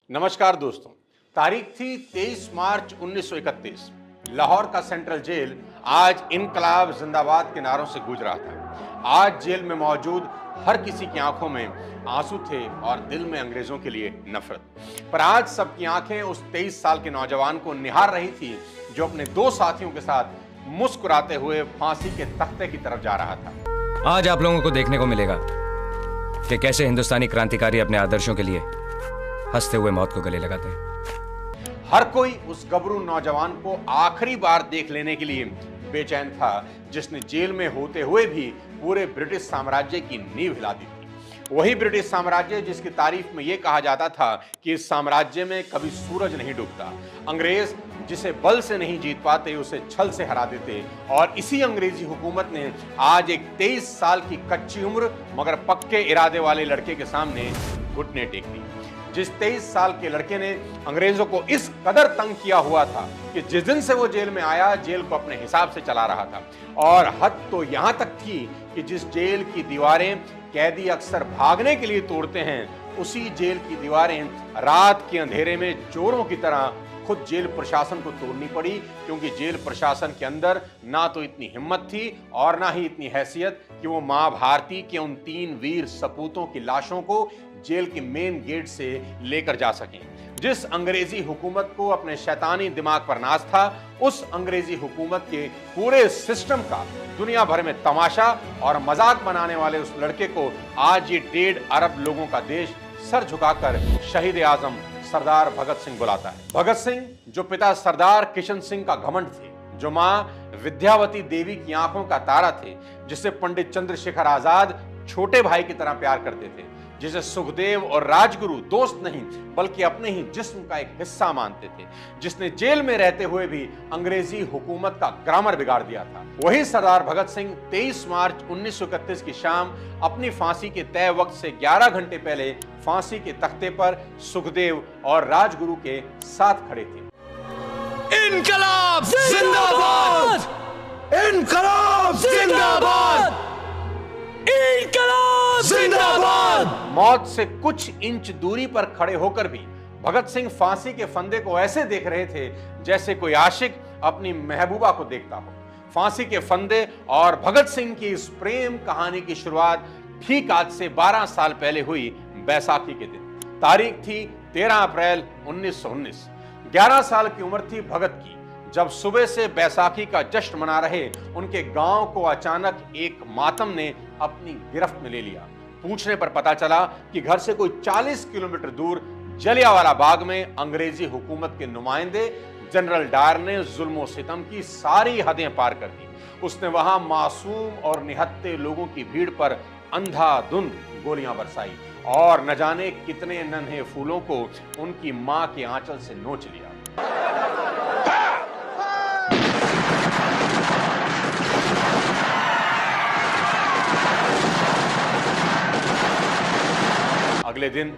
नमस्कार दोस्तों। तारीख थी 23 मार्च 1931। लाहौर का सेंट्रल जेल आज इनकलाब जिंदाबाद के नारों से गूंज रहा था। आज जेल में मौजूद हर किसी की आंखों में आंसू थे और दिल में अंग्रेजों के लिए नफरत। पर आज सबकी आंखें उस 23 साल के नौजवान को निहार रही थी जो अपने दो साथियों के साथ मुस्कुराते हुए फांसी के तख्ते की तरफ जा रहा था। आज आप लोगों को देखने को मिलेगा कि कैसे हिंदुस्तानी क्रांतिकारी अपने आदर्शों के लिए हंसते हुए मौत को गले लगाते हैं। हर कोई उस गबरू नौजवान को आखिरी बार देख लेने के लिए बेचैन था जिसने जेल में होते हुए भी पूरे ब्रिटिश साम्राज्य की नींव हिला दी थी। वही ब्रिटिश साम्राज्य जिसकी तारीफ में यह कहा जाता था कि इस साम्राज्य में कभी सूरज नहीं डूबता। अंग्रेज जिसे बल से नहीं जीत पाते उसे छल से हरा देते। और इसी अंग्रेजी हुकूमत ने आज एक 23 साल की कच्ची उम्र मगर पक्के इरादे वाले लड़के के सामने घुटने टेक दी। जिस 23 साल के लड़के ने अंग्रेजों को इस कदर तंग किया हुआ था कि जिस दिन से वो जेल में आया जेल को अपने हिसाब से चला रहा था। और हद तो यहां तक थी कि जिस जेल की दीवारें कैदी अक्सर भागने के लिए तोड़ते हैं उसी जेल की दीवारें रात के अंधेरे में चोरों की तरह खुद जेल प्रशासन को तोड़नी पड़ी, क्योंकि जेल प्रशासन के अंदर ना तो इतनी हिम्मत थी और ना ही इतनी हैसियत कि वो मां भारती के उन 3 वीर सपूतों की लाशों को जेल के मेन गेट से लेकर जा सकें। जिस अंग्रेजी हुकूमत को अपने शैतानी दिमाग पर नाज था उस अंग्रेजी हुकूमत के पूरे सिस्टम का दुनिया भर में तमाशा और मजाक बनाने वाले उस लड़के को आज ये 1.5 अरब लोगों का देश सर झुकाकर शहीद आजम सरदार भगत सिंह बुलाता है। भगत सिंह जो पिता सरदार किशन सिंह का घमंड थे, जो मां विद्यावती देवी की आंखों का तारा थे, जिसे पंडित चंद्रशेखर आजाद छोटे भाई की तरह प्यार करते थे, जिसे सुखदेव और राजगुरु दोस्त नहीं बल्कि अपने ही जिस्म का एक हिस्सा मानते थे, जिसने जेल में रहते हुए भी अंग्रेजी हुकूमत का ग्रामर बिगाड़ दिया था, वही सरदार भगत सिंह 23 मार्च 1931 की शाम अपनी फांसी के तय वक्त से 11 घंटे पहले फांसी के तख्ते पर सुखदेव और राजगुरु के साथ खड़े थे। इनकलाब जिंदाबाद! इनकलाब जिंदाबाद! इनकलाब जिंदाबाद! मौत से कुछ इंच दूरी पर खड़े होकर भी भगत सिंह फांसी के फंदे को ऐसे देख रहे थे जैसे कोई आशिक अपनी महबूबा को देखता हो। फांसी के फंदे और भगत सिंह की इस प्रेम कहानी की शुरुआत ठीक आज से 12 साल पहले हुई बैसाखी के दिन। तारीख थी 13 अप्रैल 1919। 11 साल की उम्र थी भगत की जब सुबह से बैसाखी का जश्न मना रहे उनके गांव को अचानक एक मातम ने अपनी गिरफ्त में ले लिया। पूछने पर पता चला कि घर से कोई 40 किलोमीटर दूर जलियांवाला बाग में अंग्रेजी हुकूमत के नुमाइंदे जनरल डायर ने जुल्म सितम की सारी हदें पार कर दी। उसने वहां मासूम और निहत्थे लोगों की भीड़ पर अंधाधुंध गोलियां बरसाई और न जाने कितने नन्हे फूलों को उनकी मां के आंचल से नोच लिया। अगले दिन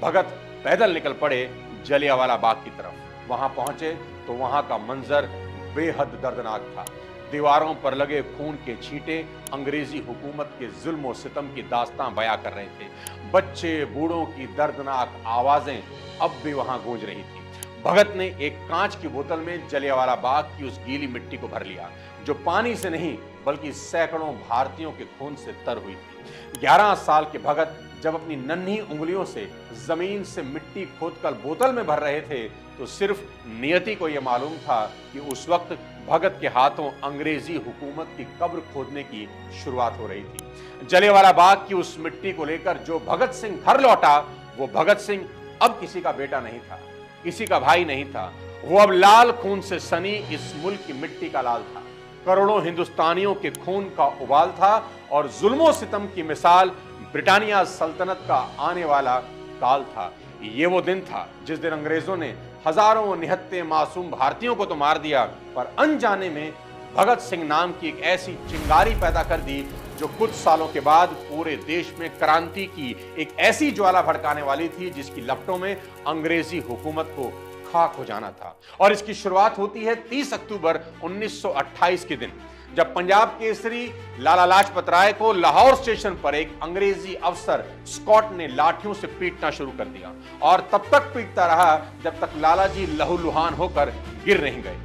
भगत पैदल निकल पड़े जलियांवाला बाग की तरफ। वहां पहुंचे तो वहां का मंजर बेहद दर्दनाक था। दीवारों पर लगे खून के छींटे अंग्रेजी हुकूमत के जुल्म और सितम की दास्तां बयां कर रहे थे। बच्चे बूढ़ों की दर्दनाक आवाजें अब भी वहां गूंज रही थी। भगत ने एक कांच की बोतल में जलियांवाला बाग की उस गीली मिट्टी को भर लिया जो पानी से नहीं बल्कि सैकड़ों भारतीयों के खून से तर हुई थी। 11 साल के भगत जब अपनी नन्ही उंगलियों से जमीन से मिट्टी खोदकर बोतल में भर रहे थे तो सिर्फ नियति को यह मालूम था कि उस वक्त भगत के हाथों अंग्रेजी हुकूमत की कब्र खोदने की शुरुआत हो रही थी। जलियांवाला बाग की उस मिट्टी को लेकर जो भगत सिंह घर लौटा वो भगत सिंह अब किसी का बेटा नहीं था, किसी का भाई नहीं था। वो अब लाल खून से सनी इस मुल्क की मिट्टी का लाल था, करोड़ों हिंदुस्तानियों के खून का उबाल था और जुल्मों सितम की मिसाल ब्रिटानिया सल्तनत का आने वाला काल था। ये वो दिन था जिस दिन अंग्रेजों ने हजारों निहत्थे मासूम भारतीयों को तो मार दिया पर अनजाने में भगत सिंह नाम की एक ऐसी चिंगारी पैदा कर दी जो कुछ सालों के बाद पूरे देश में क्रांति की एक ऐसी ज्वाला भड़काने वाली थी जिसकी लपटों में अंग्रेजी हुकूमत को खाक हो जाना था। और इसकी शुरुआत होती है 30 अक्टूबर 1928 के दिन जब पंजाब केसरी लाला लाजपत राय को लाहौर स्टेशन पर एक अंग्रेजी अफसर स्कॉट ने लाठियों से पीटना शुरू कर दिया और तब तक पीटता रहा जब तक लाला जी लहूलुहान होकर गिर नहीं गए।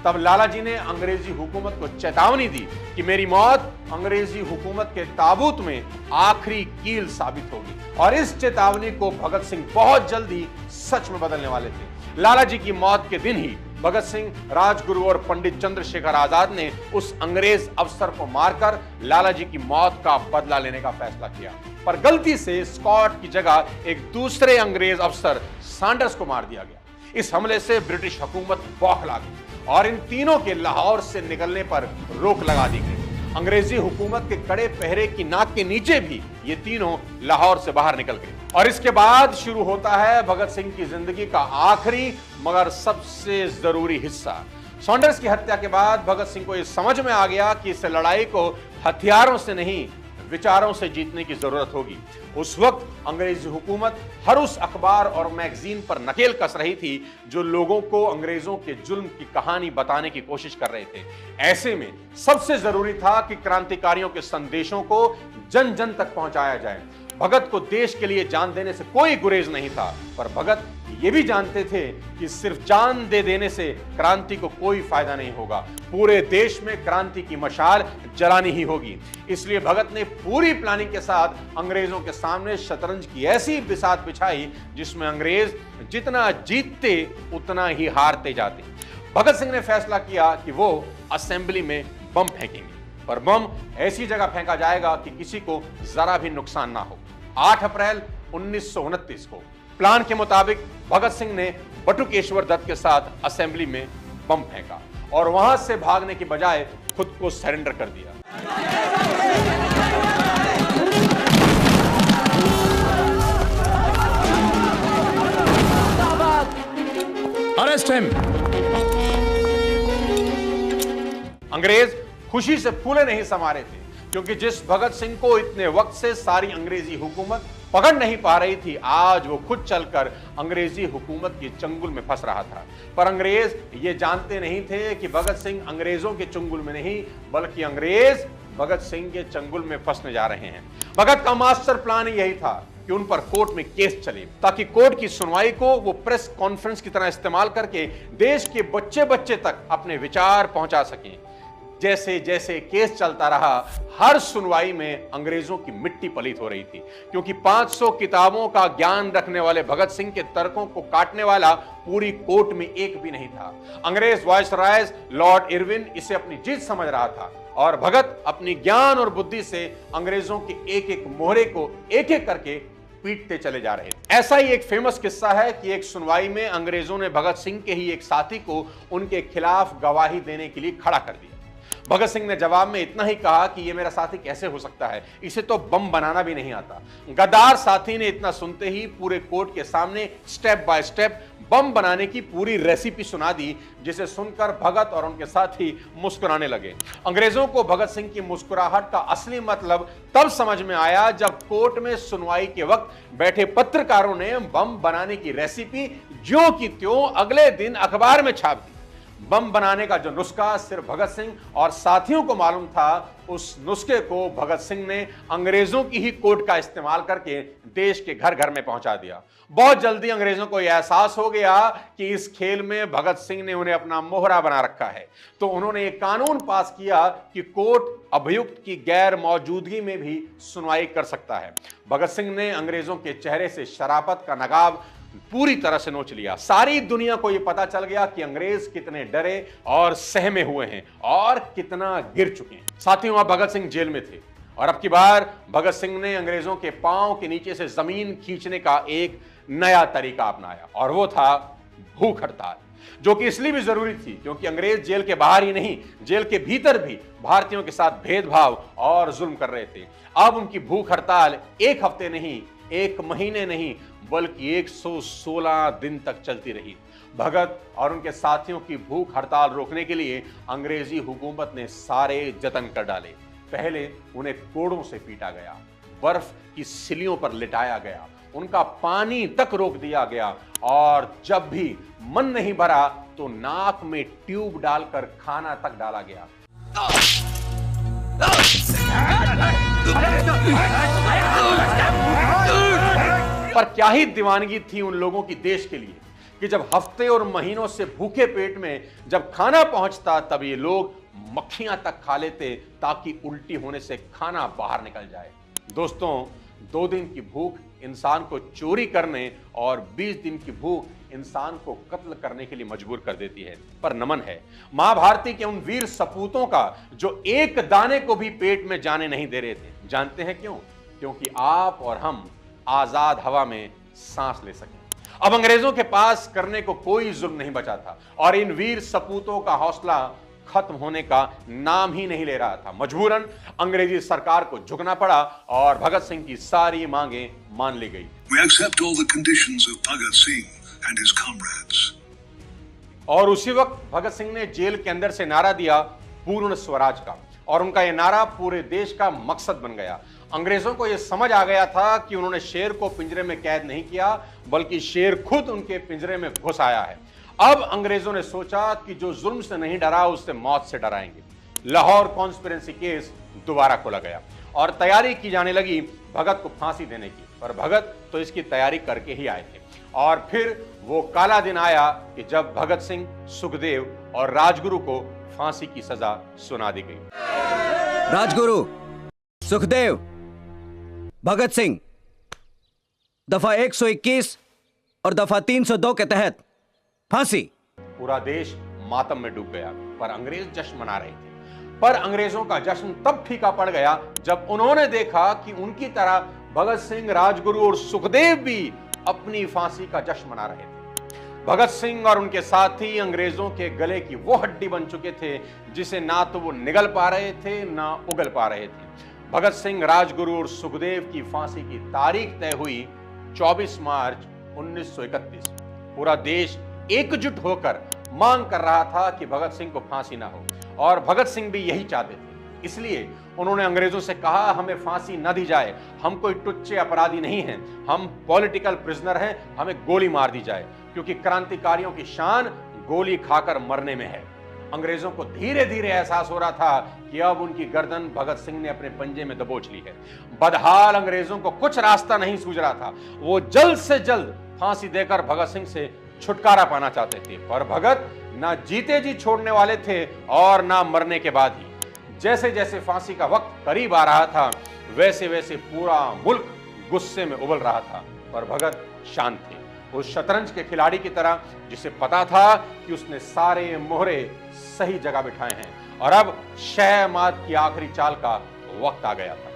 तब लाला जी ने अंग्रेजी हुकूमत को चेतावनी दी कि मेरी मौत अंग्रेजी हुकूमत के ताबूत में आखिरी कील साबित होगी, और इस चेतावनी को भगत सिंह बहुत जल्दी सच में बदलने वाले थे। लाला जी की मौत के दिन ही भगत सिंह, राजगुरु और पंडित चंद्रशेखर आजाद ने उस अंग्रेज अफसर को मारकर लाला जी की मौत का बदला लेने का फैसला किया, पर गलती से स्कॉट की जगह एक दूसरे अंग्रेज अफसर सैंडर्स को मार दिया गया। इस हमले से ब्रिटिश हुकूमत बौखला गई और इन तीनों के लाहौर से निकलने पर रोक लगा दी गई। अंग्रेजी हुकूमत के कड़े पहरे की नाक के नीचे भी ये तीनों लाहौर से बाहर निकल गए, और इसके बाद शुरू होता है भगत सिंह की जिंदगी का आखिरी मगर सबसे जरूरी हिस्सा। सैंडर्स की हत्या के बाद भगत सिंह को यह समझ में आ गया कि इस लड़ाई को हथियारों से नहीं, विचारों से जीतने की जरूरत होगी। उस वक्त अंग्रेजी हुकूमत हर उस अखबार और मैगजीन पर नकेल कस रही थी जो लोगों को अंग्रेजों के जुल्म की कहानी बताने की कोशिश कर रहे थे। ऐसे में सबसे जरूरी था कि क्रांतिकारियों के संदेशों को जन जन तक पहुंचाया जाए। भगत को देश के लिए जान देने से कोई गुरेज नहीं था, पर भगत ये भी जानते थे कि सिर्फ जान दे देने से क्रांति को कोई फायदा नहीं होगा, पूरे देश में क्रांति की मशाल जलानी ही होगी। इसलिए भगत ने पूरी प्लानिंग के साथ अंग्रेजों के सामने शतरंज की ऐसी बिसात बिछाई जिसमें अंग्रेज जितना जीतते उतना ही हारते जाते। भगत सिंह ने फैसला किया कि वो असेंबली में बम फेंकेंगे, पर बम ऐसी जगह फेंका जाएगा कि किसी को जरा भी नुकसान ना हो। 8 अप्रैल 1929 को प्लान के मुताबिक भगत सिंह ने बटुकेश्वर दत्त के साथ असेंबली में बम फेंका और वहां से भागने की बजाय खुद को सरेंडर कर दिया। Arrest him. अंग्रेज खुशी से फूले नहीं समा रहे थे, क्योंकि जिस भगत सिंह को इतने वक्त से सारी अंग्रेजी हुकूमत पकड़ नहीं पा रही थी, आज वो खुद चलकर अंग्रेजी हुकूमत के चंगुल में फंस रहा था। पर अंग्रेज ये जानते नहीं थे कि भगत सिंह अंग्रेजों के चंगुल में नहीं, बल्कि अंग्रेज भगत सिंह के चंगुल में फंसने जा रहे हैं। भगत का मास्टर प्लान यही था कि उन पर कोर्ट में केस चले, ताकि कोर्ट की सुनवाई को वो प्रेस कॉन्फ्रेंस की तरह इस्तेमाल करके देश के बच्चे बच्चे तक अपने विचार पहुंचा सकें। जैसे जैसे केस चलता रहा, हर सुनवाई में अंग्रेजों की मिट्टी पलीत हो रही थी, क्योंकि 500 किताबों का ज्ञान रखने वाले भगत सिंह के तर्कों को काटने वाला पूरी कोर्ट में एक भी नहीं था। अंग्रेज वायसराय लॉर्ड इरविन इसे अपनी जीत समझ रहा था, और भगत अपनी ज्ञान और बुद्धि से अंग्रेजों के एक एक मोहरे को एक एक करके पीटते चले जा रहे थे। ऐसा ही एक फेमस किस्सा है कि एक सुनवाई में अंग्रेजों ने भगत सिंह के ही एक साथी को उनके खिलाफ गवाही देने के लिए खड़ा कर दिया। भगत सिंह ने जवाब में इतना ही कहा कि ये मेरा साथी कैसे हो सकता है, इसे तो बम बनाना भी नहीं आता। गद्दार साथी ने इतना सुनते ही पूरे कोर्ट के सामने स्टेप बाय स्टेप बम बनाने की पूरी रेसिपी सुना दी, जिसे सुनकर भगत और उनके साथी मुस्कुराने लगे। अंग्रेजों को भगत सिंह की मुस्कुराहट का असली मतलब तब समझ में आया जब कोर्ट में सुनवाई के वक्त बैठे पत्रकारों ने बम बनाने की रेसिपी ज्यों की त्यों अगले दिन अखबार में छाप दी। बम बनाने का जो नुस्खा सिर्फ भगत सिंह और साथियों को मालूम था, उस नुस्खे को भगत सिंह ने अंग्रेजों की ही कोड का इस्तेमाल करके देश के घर घर में पहुंचा दिया। बहुत जल्दी अंग्रेजों को यह एहसास हो गया कि इस खेल में भगत सिंह ने उन्हें अपना मोहरा बना रखा है, तो उन्होंने एक कानून पास किया कि कोर्ट अभियुक्त की गैर मौजूदगी में भी सुनवाई कर सकता है। भगत सिंह ने अंग्रेजों के चेहरे से शराफत का नकाब पूरी तरह से नोच लिया। सारी दुनिया को यह पता चल गया कि अंग्रेज कितने डरे और सहमे हुए हैं और कितना गिर चुके हैं। साथियों, अब भगत सिंह जेल में थे और अब की बार भगत सिंह ने अंग्रेजों के पांव के नीचे से जमीन खींचने का एक नया तरीका अपनाया, और वो था भूख हड़ताल, जो कि इसलिए भी जरूरी थी क्योंकि अंग्रेज जेल के बाहर ही नहीं, जेल के भीतर भी भारतीयों के साथ भेदभाव और जुल्म कर रहे थे। अब उनकी भूख हड़ताल 1 हफ्ते नहीं, 1 महीने नहीं, बल्कि 116 दिन तक चलती रही। भगत और उनके साथियों की भूख हड़ताल रोकने के लिए अंग्रेजी हुकूमत ने सारे जतन कर डाले। पहले उन्हें कोड़ों से पीटा गया, बर्फ की सिलियों पर लिटाया गया, उनका पानी तक रोक दिया गया और जब भी मन नहीं भरा तो नाक में ट्यूब डालकर खाना तक डाला गया। पर क्या ही दीवानगी थी उन लोगों की देश के लिए कि जब हफ्ते और महीनों से भूखे पेट में जब खाना पहुंचता तब ये लोग मक्खियां तक खा लेते ताकि उल्टी होने से खाना बाहर निकल जाए। दोस्तों, 2 दिन की भूख इंसान को चोरी करने और 20 दिन की भूख इंसान को कत्ल करने के लिए मजबूर कर देती है। पर नमन है महाभारती के उन वीर सपूतों का जो एक दाने को भी पेट में जाने नहीं दे रहे थे। जानते हैं क्यों? क्योंकि आप और हम आजाद हवा में सांस ले सकें। अब अंग्रेजों के पास करने को कोई जुल्म नहीं बचा था और इन वीर सपूतों का हौसला खत्म होने का नाम ही नहीं ले रहा था। मजबूरन अंग्रेजी सरकार को झुकना पड़ा और भगत सिंह की सारी मांगें मान ली गई। We accept all the conditions of Bhagat Singh and his comrades. और उसी वक्त भगत सिंह ने जेल के अंदर से नारा दिया पूर्ण स्वराज का, और उनका यह नारा पूरे देश का मकसद बन गया। अंग्रेजों को यह समझ आ गया था कि उन्होंने शेर को पिंजरे में कैद नहीं किया, बल्कि शेर खुद उनके पिंजरे में घुस आया है। अब अंग्रेजों ने सोचा कि जो जुल्म से नहीं डरा उससे मौत से डराएंगे। लाहौर कॉन्स्पिरेसी केस दोबारा खोला गया और तैयारी की जाने लगी भगत को फांसी देने की। पर भगत तो इसकी तैयारी करके ही आए थे और फिर वो काला दिन आया कि जब भगत सिंह, सुखदेव और राजगुरु को फांसी की सजा सुना दी गई। राजगुरु, सुखदेव, भगत सिंह दफा 121 और दफा 302 के तहत फांसी। पूरा देश मातम में डूब गया, पर अंग्रेज जश्न मना रहे थे। पर अंग्रेजों का जश्न तब फीका पड़ गया जब उन्होंने देखा कि उनकी तरह भगत सिंह, राजगुरु और सुखदेव भी अपनी फांसी का जश्न मना रहे थे। भगत सिंह और उनके साथी अंग्रेजों के गले की वो हड्डी बन चुके थे जिसे ना तो वो निगल पा रहे थे ना उगल पा रहे थे। भगत सिंह, राजगुरु और सुखदेव की फांसी की तारीख तय हुई 24 मार्च 1931। पूरा देश एकजुट होकर मांग कर रहा था कि भगत सिंह को फांसी ना हो और भगत सिंह भी यही चाहते थे। इसलिए उन्होंने अंग्रेजों से कहा, हमें फांसी न दी जाए, हम कोई टुच्चे अपराधी नहीं हैं, हम पॉलिटिकल प्रिजनर हैं, हमें गोली मार दी जाए, क्योंकि क्रांतिकारियों की शान गोली खाकर मरने में है। अंग्रेजों को धीरे धीरे एहसास हो रहा था कि अब उनकी गर्दन भगत सिंह ने अपने पंजे में दबोच ली है। बदहाल अंग्रेजों को कुछ रास्ता नहीं सूझ रहा था। वो जल्द से जल्द फांसी देकर भगत सिंह से छुटकारा पाना चाहते थे, पर भगत ना जीते जी छोड़ने वाले थे और ना मरने के बाद ही। जैसे जैसे फांसी का वक्त करीब आ रहा था वैसे वैसे पूरा मुल्क गुस्से में उबल रहा था, पर भगत शांत थे। उस शतरंज के खिलाड़ी की तरह जिसे पता था कि उसने सारे मोहरे सही जगह बिठाए हैं और अब शहमात की आखिरी चाल का वक्त आ गया था।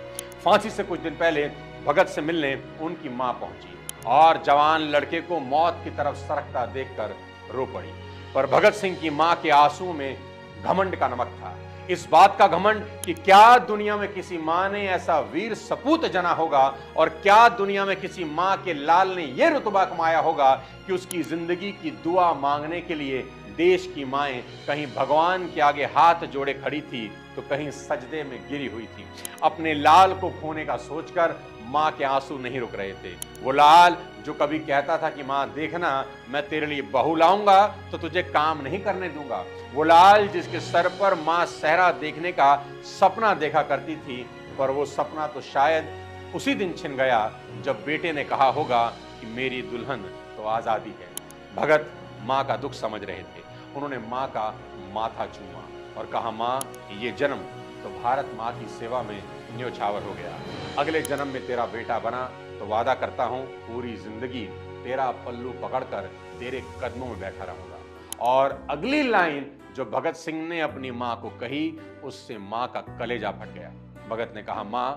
फांसी से कुछ दिन पहले भगत से मिलने उनकी मां पहुंची और जवान लड़के को मौत की तरफ सरकता देखकर रो पड़ी। पर भगत सिंह की मां के आंसुओं में घमंड का नमक था। इस बात का घमंड कि क्या दुनिया में किसी मां ने ऐसा वीर सपूत जना होगा और क्या दुनिया में किसी मां के लाल ने यह रुतबा कमाया होगा कि उसकी जिंदगी की दुआ मांगने के लिए देश की माएं कहीं भगवान के आगे हाथ जोड़े खड़ी थी तो कहीं सजदे में गिरी हुई थी। अपने लाल को खोने का सोचकर मां के आंसू नहीं रुक रहे थे। वो लाल जो कभी कहता था कि मां देखना, मैं तेरे लिए बहू लाऊंगा तो तुझे काम नहीं करने दूंगा। वो लाल जिसके सर पर मां सहरा देखने का सपना देखा करती थी, पर वो सपना तो शायद उसी दिन छिन गया जब बेटे ने कहा होगा कि मेरी दुल्हन तो आजादी है। भगत मां का दुख समझ रहे थे। उन्होंने मां का माथा चूमा और कहा, मां ये जन्म तो भारत मां की सेवा में न्योछावर हो गया। अगले जन्म में तेरा बेटा बना तो वादा करता हूं पूरी जिंदगी तेरा पल्लू पकड़कर तेरे कदमों में बैठा रहूंगा। और अगली लाइन जो भगत सिंह ने अपनी मां को कही उससे मां का कलेजा फट गया। भगत ने कहा, मां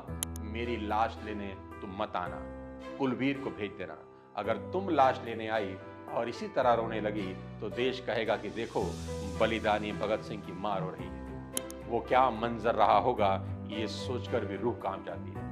मेरी लाश लेने तुम मत आना, कुलवीर को भेज देना। अगर तुम लाश लेने आई और इसी तरह रोने लगी तो देश कहेगा कि देखो बलिदानी भगत सिंह की मां रो रही है। वो क्या मंजर रहा होगा ये सोचकर भी रूह कांप जाती है।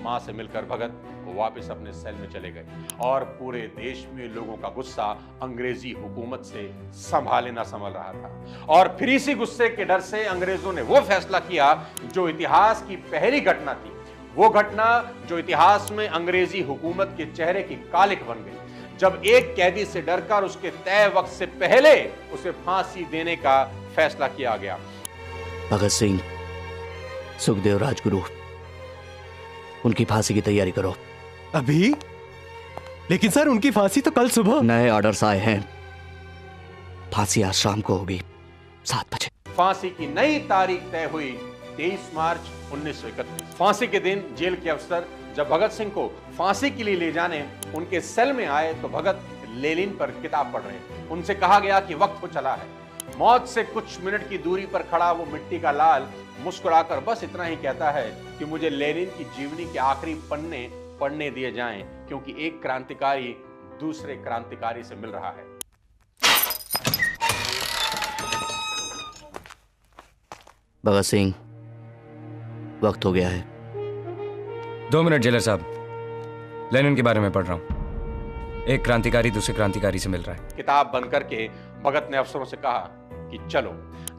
मां से मिलकर भगत वापस अपने सेल में चले गए और पूरे देश में लोगों का गुस्सा अंग्रेजी हुकूमत से संभाले ना संभल रहा था। और फिर इसी गुस्से के डर से अंग्रेजों ने वो फैसला किया जो इतिहास की पहली घटना थी। वो घटना जो इतिहास में अंग्रेजी हुकूमत के चेहरे की कालिक बन गई, जब एक कैदी से डरकर उसके तय वक्त से पहले उसे फांसी देने का फैसला किया गया। भगत सिंह, सुखदेव, राजगुरु, उनकी फांसी की तैयारी करो। अभी? लेकिन सर, उनकी फांसी तो कल सुबह। नए ऑर्डर्स आए हैं, फांसी आज शाम को होगी 7 बजे। फांसी की नई तारीख तय हुई 23 मार्च 1931। फांसी के दिन जेल के अफसर जब भगत सिंह को फांसी के लिए ले जाने उनके सेल में आए तो भगत लेनिन पर किताब पढ़ रहे थे। उनसे कहा गया कि वक्त हो चला है। मौत से कुछ मिनट की दूरी पर खड़ा वो मिट्टी का लाल मुस्कुराकर बस इतना ही कहता है कि मुझे लेनिन की जीवनी के आखिरी पन्ने पढ़ने दिए जाएं, क्योंकि एक क्रांतिकारी दूसरे क्रांतिकारी से मिल रहा है। भगत सिंह, वक्त हो गया है। 2 मिनट जेलर साहब, लेनिन के बारे में पढ़ रहा हूं। एक क्रांतिकारी दूसरे क्रांतिकारी से मिल रहा है। किताब बंद करके भगत ने अफसरों से कहा कि चलो।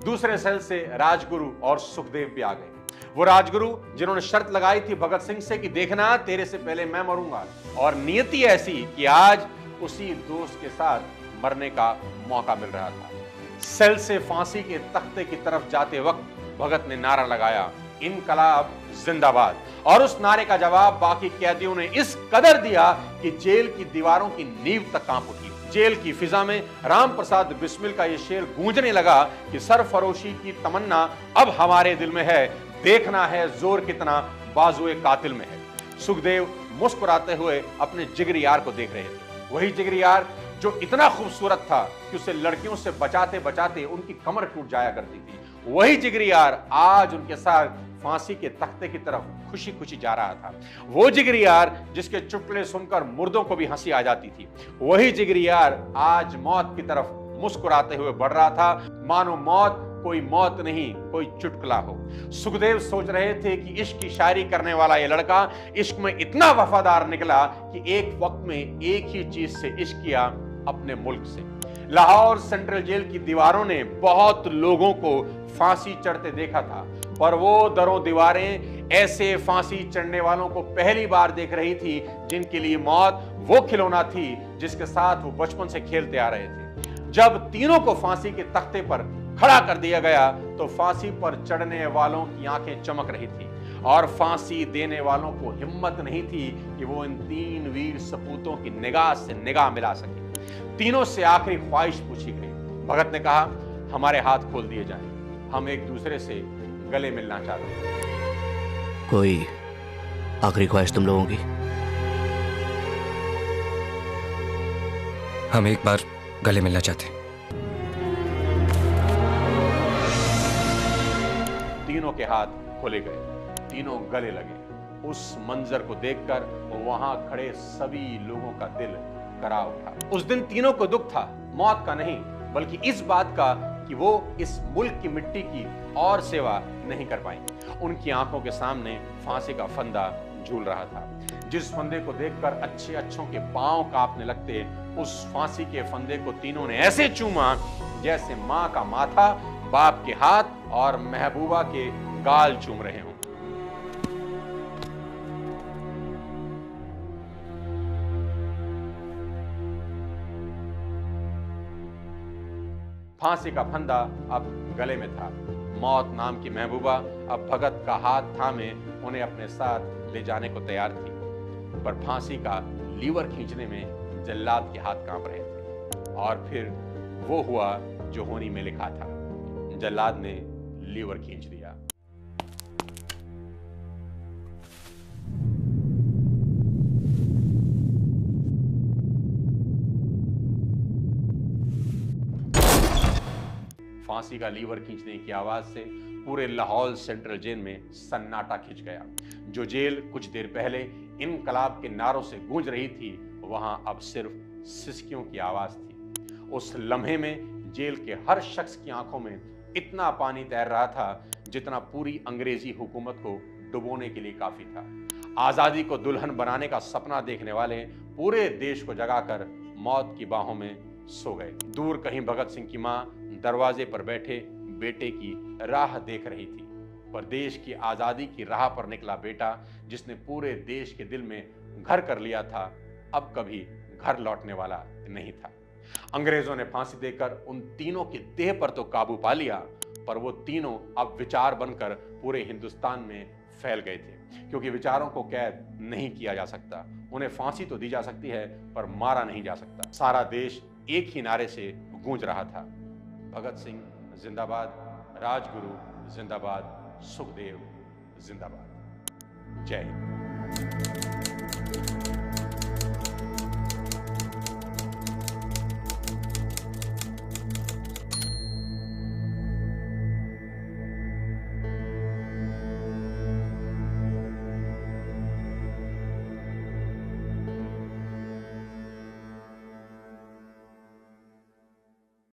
दूसरे सेल से राजगुरु और सुखदेव भी आ गए। वो राजगुरु जिन्होंने शर्त लगाई थी भगत सिंह से कि देखना तेरे से पहले मैं मरूंगा, और नियति ऐसी कि आज उसी दोस्त के साथ मरने का मौका मिल रहा था। सेल से फांसी के तख्ते की तरफ जाते वक्त भगत ने नारा लगाया, इनकलाब जिंदाबाद, और उस नारे का जवाब बाकी कैदियों ने इस कदर दिया कि जेल की दीवारों की नींव तक कांप उठी। जेल की फिजा में राम प्रसाद बिस्मिल का यह शेर गूंजने लगा कि सरफरोशी की तमन्ना अब हमारे दिल में है, देखना है जोर कितना बाजुए कातिल में है। सुखदेव मुस्कुराते हुए अपने जिगरी यार को देख रहे थे। वही जिगरी यार जो इतना खूबसूरत था कि उसे लड़कियों से बचाते बचाते उनकी कमर टूट जाया करती थी। वही जिगरी यार आज उनके साथ फांसी के तख्ते की तरफ खुशी खुशी जा रहा था। वो जिगरी यार जिसके चुटकुले सुनकर मुर्दों को भी हंसी आ जाती थी। वही जिगरी यार आज मौत की तरफ मुस्कुराते हुए बढ़ रहा था, मानो मौत कोई मौत नहीं, कोई चुटकुला हो। सुखदेव सोच रहे थे कि इश्क की शायरी करने वाला ये लड़का इश्क में इतना वफादार निकला कि एक वक्त में एक ही चीज से इश्क किया, अपने मुल्क से। लाहौर सेंट्रल जेल की दीवारों ने बहुत लोगों को फांसी चढ़ते देखा था, पर वो दरों दीवारें ऐसे फांसी चढ़ने वालों को पहली बार देख रही थी जिनके लिए मौत वो खिलौना थी जिसके साथ वो बचपन से खेलते आ रहे थे। जब तीनों को फांसी के तख्ते पर खड़ा कर दिया गया तो फांसी पर चढ़ने वालों की आंखें चमक रही थी, और फांसी देने वालों को हिम्मत नहीं थी कि वो इन 3 वीर सपूतों की निगाह से निगाह मिला सके। तीनों से आखिरी ख्वाहिश पूछी गई। भगत ने कहा, हमारे हाथ खोल दिए जाएं, हम एक दूसरे से गले मिलना चाहते हैं। कोई आखिरी ख्वाहिश तुम लोगों की? हम एक बार गले मिलना चाहते हैं। तीनों के हाथ खोले गए, तीनों गले लगे। उस मंजर को देखकर वहां खड़े सभी लोगों का दिल करा उठा। उस दिन तीनों को दुख था, मौत का नहीं, बल्कि इस बात का कि वो इस मुल्क की मिट्टी की और सेवा नहीं कर पाएंगे। उनकी आंखों के सामने फांसी का फंदा झूल रहा था। जिस फंदे को देखकर अच्छे अच्छों के पांव कांपने लगते, उस फांसी के फंदे को तीनों ने ऐसे चूमा जैसे मां का माथा, बाप के हाथ और महबूबा के गाल चूम रहे हों। फांसी का फंदा अब गले में था। मौत नाम की महबूबा अब भगत का हाथ थामे उन्हें अपने साथ ले जाने को तैयार थी, पर फांसी का लीवर खींचने में जल्लाद के हाथ कांप रहे थे। और फिर वो हुआ जो होनी में लिखा था, जल्लाद ने लीवर खींच दिया। फांसी का लीवर खींचने की आवाज से पूरे लाहौर सेंट्रल जेल में सन्नाटा खिंच गया। जो जेल कुछ देर पहले इनकलाब के नारों से गूंज रही थी, वहां अब सिर्फ सिसकियों की आवाज थी। उस लम्हे में जेल के हर शख्स की आंखों में इतना पानी तैर रहा था जितना पूरी अंग्रेजी हुकूमत को डुबोने के लिए काफी था। आजादी को दुल्हन बनाने का सपना देखने वाले पूरे देश को जगाकर मौत की बाहों में सो गए। दूर कहीं भगत सिंह की मां दरवाजे पर बैठे बेटे की राह देख रही थी। पर देश की आजादी की राह पर निकला बेटा, जिसने पूरे देश के दिल में घर कर लिया था, अब कभी घर लौटने वाला नहीं था। अंग्रेजों ने फांसी देकर उन तीनों की देह पर तो काबू पा लिया, पर वो तीनों अब विचार बनकर पूरे हिंदुस्तान में फैल गए थे, क्योंकि विचारों को कैद नहीं किया जा सकता। उन्हें फांसी तो दी जा सकती है, पर मारा नहीं जा सकता। सारा देश एक ही नारे से गूंज रहा था, भगत सिंह जिंदाबाद, राजगुरु जिंदाबाद, सुखदेव जिंदाबाद। जय हिंद।